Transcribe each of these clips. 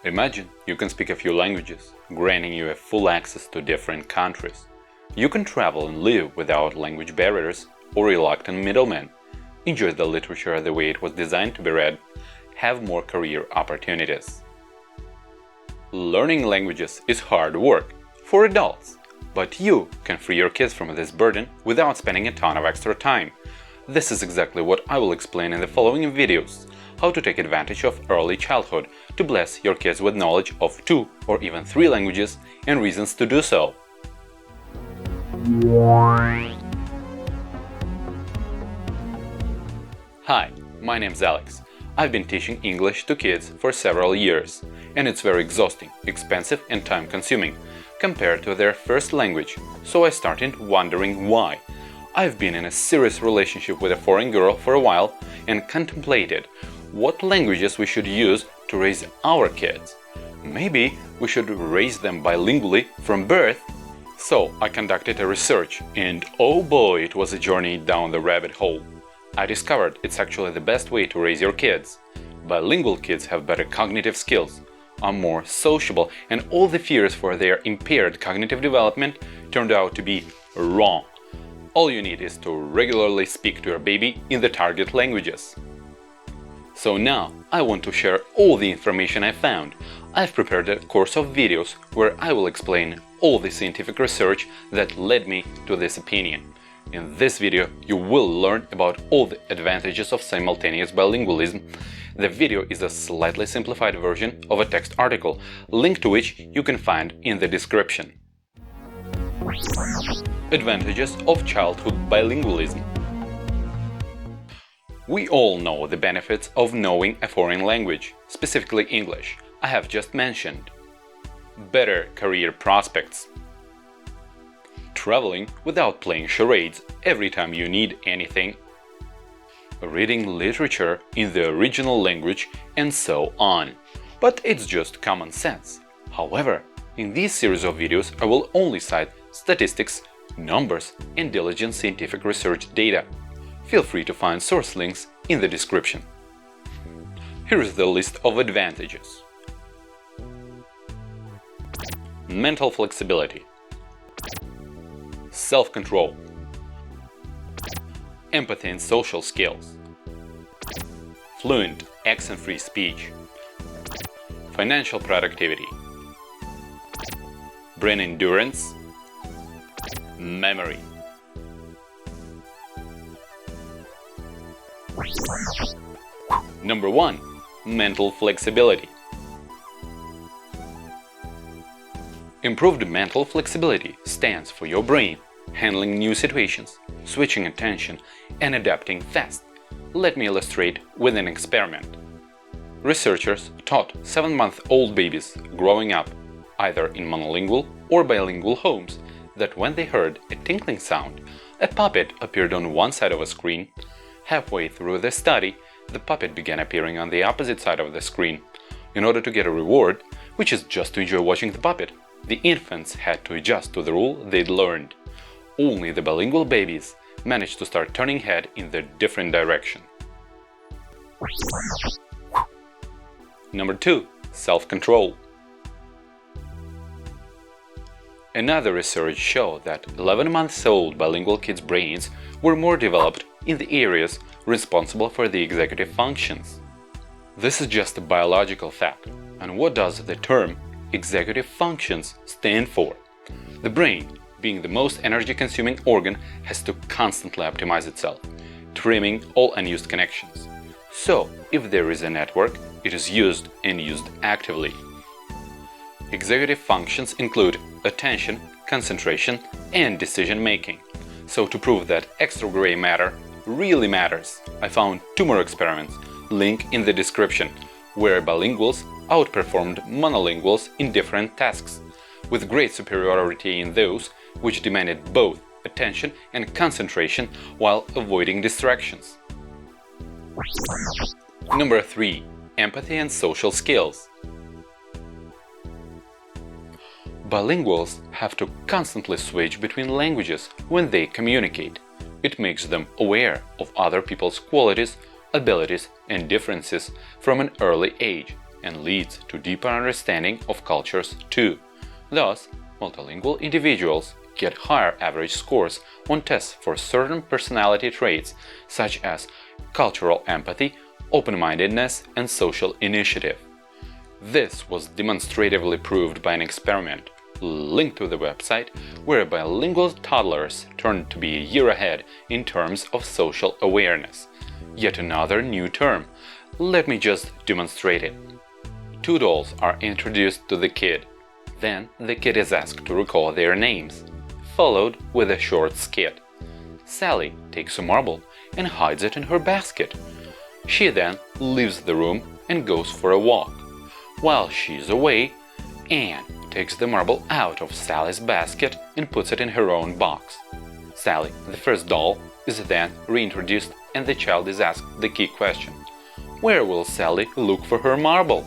Imagine you can speak a few languages, granting you a full access to different countries. You can travel and live without language barriers or reluctant middlemen, enjoy the literature the way it was designed to be read, have more career opportunities. Learning languages is hard work for adults, but you can free your kids from this burden without spending a ton of extra time. This is exactly what I will explain in the following videos: how to take advantage of early childhood to bless your kids with knowledge of 2 or even 3 languages and reasons to do so. Hi, my name's Alex. I've been teaching English to kids for several years, and it's very exhausting, expensive and time-consuming compared to their first language, so I started wondering why. I've been in a serious relationship with a foreign girl for a while and contemplated what languages we should use to raise our kids. Maybe we should raise them bilingually from birth. So I conducted a research, and oh boy, it was a journey down the rabbit hole. I discovered it's actually the best way to raise your kids. Bilingual kids have better cognitive skills, are more sociable, and all the fears for their impaired cognitive development turned out to be wrong. All you need is to regularly speak to your baby in the target languages. So now I want to share all the information I found. I've prepared a course of videos where I will explain all the scientific research that led me to this opinion. In this video you will learn about all the advantages of simultaneous bilingualism. The video is a slightly simplified version of a text article, link to which you can find in the description. Advantages of childhood bilingualism. We all know the benefits of knowing a foreign language, specifically English, I have just mentioned. Better career prospects. Traveling without playing charades every time you need anything. Reading literature in the original language, and so on. But it's just common sense. However, in this series of videos I will only cite statistics, numbers, and diligent scientific research data. Feel free to find source links in the description. Here is the list of advantages. Mental flexibility, self-control, empathy and social skills, fluent, accent-free speech, financial productivity, brain endurance, memory. Number 1. Mental flexibility. Improved mental flexibility stands for your brain handling new situations, switching attention, and adapting fast. Let me illustrate with an experiment. Researchers taught 7-month-old babies growing up either in monolingual or bilingual homes that when they heard a tinkling sound, a puppet appeared on one side of a screen. Halfway through the study, the puppet began appearing on the opposite side of the screen. In order to get a reward, which is just to enjoy watching the puppet, the infants had to adjust to the rule they'd learned. Only the bilingual babies managed to start turning head in the different direction. Number 2. Self-control. Another research showed that 11-month-old bilingual kids' brains were more developed in the areas responsible for the executive functions. This is just a biological fact. And what does the term executive functions stand for? The brain, being the most energy-consuming organ, has to constantly optimize itself, trimming all unused connections. So, if there is a network, it is used and used actively. Executive functions include attention, concentration, and decision-making. So to prove that extra gray matter really matters, I found 2 more experiments, link in the description, where bilinguals outperformed monolinguals in different tasks, with great superiority in those which demanded both attention and concentration while avoiding distractions. Number 3. Empathy and social skills. Bilinguals have to constantly switch between languages when they communicate. It makes them aware of other people's qualities, abilities, and differences from an early age, and leads to deeper understanding of cultures too. Thus, multilingual individuals get higher average scores on tests for certain personality traits such as cultural empathy, open-mindedness, and social initiative. This was demonstratively proved by an experiment linked to the website where bilingual toddlers turned to be a year ahead in terms of social awareness. Yet another new term. Let me just demonstrate it. Two dolls are introduced to the kid. Then the kid is asked to recall their names, followed with a short skit. Sally takes a marble and hides it in her basket. She then leaves the room and goes for a walk. While she's away, Anne takes the marble out of Sally's basket and puts it in her own box. Sally, the first doll, is then reintroduced and the child is asked the key question: where will Sally look for her marble?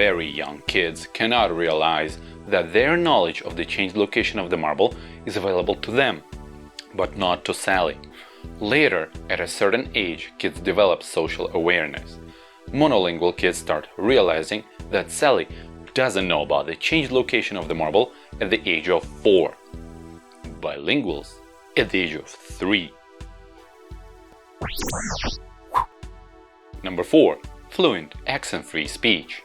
Very young kids cannot realize that their knowledge of the changed location of the marble is available to them, but not to Sally. Later, at a certain age, kids develop social awareness. Monolingual kids start realizing that Sally doesn't know about the changed location of the marble at the age of 4. Bilinguals at the age of 3. Number 4. Fluent accent-free speech.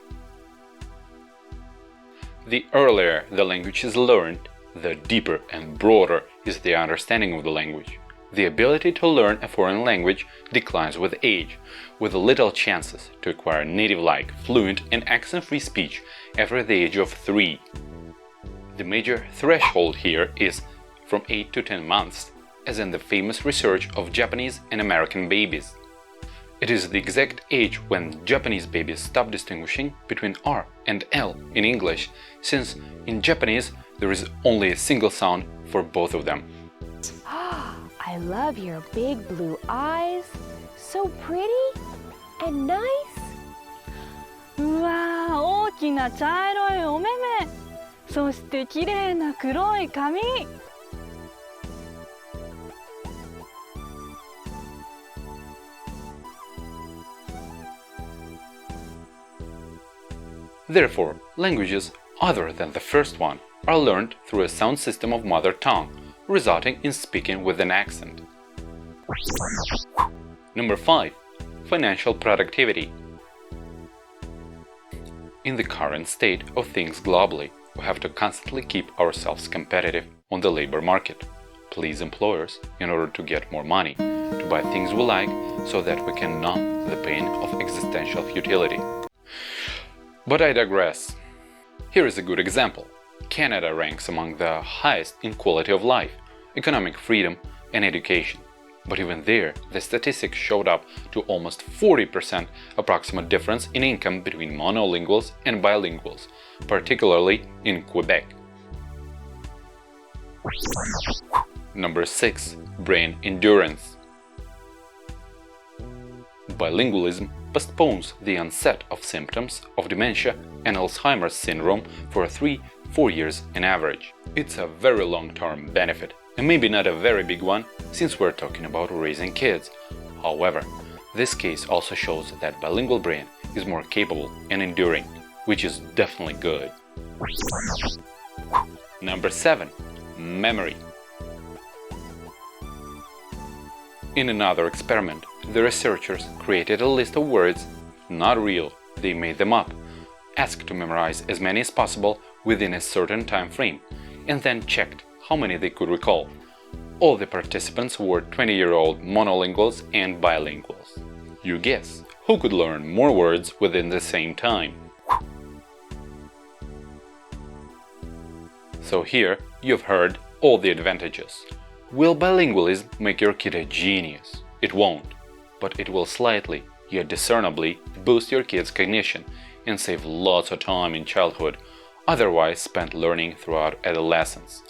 The earlier the language is learned, the deeper and broader is the understanding of the language. The ability to learn a foreign language declines with age, with little chances to acquire native-like, fluent and accent-free speech after the age of 3. The major threshold here is from 8 to 10 months, as in the famous research of Japanese and American babies. It is the exact age when Japanese babies stop distinguishing between R and L in English, since in Japanese there is only a single sound for both of them. I love your big blue eyes. So pretty and nice. うわー、大きな茶色いお目目。そして綺麗な黒い髪。Therefore, languages other than the first one are learned through a sound system of mother tongue, resulting in speaking with an accent. Number 5. Financial productivity. In the current state of things globally, we have to constantly keep ourselves competitive on the labor market, please employers in order to get more money, to buy things we like so that we can numb the pain of existential futility. But I digress. Here is a good example. Canada ranks among the highest in quality of life, economic freedom and education. But even there, the statistics showed up to almost 40% approximate difference in income between monolinguals and bilinguals, particularly in Quebec. Number 6. Brain endurance. Bilingualism postpones the onset of symptoms of dementia and Alzheimer's syndrome for 3-4 years on average. It's a very long-term benefit, and maybe not a very big one, since we're talking about raising kids. However, this case also shows that bilingual brain is more capable and enduring, which is definitely good. Number 7. Memory. In another experiment, the researchers created a list of words, not real, they made them up, asked to memorize as many as possible within a certain time frame, and then checked how many they could recall. All the participants were 20-year-old monolinguals and bilinguals. You guess, who could learn more words within the same time? So here, you've heard all the advantages. Will bilingualism make your kid a genius? It won't, but it will slightly, yet discernibly, boost your kid's cognition and save lots of time in childhood, otherwise spent learning throughout adolescence.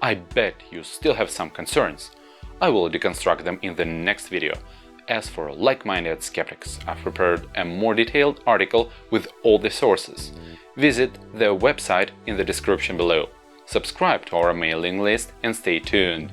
I bet you still have some concerns. I will deconstruct them in the next video. As for like-minded skeptics, I've prepared a more detailed article with all the sources. Visit the website in the description below. Subscribe to our mailing list and stay tuned.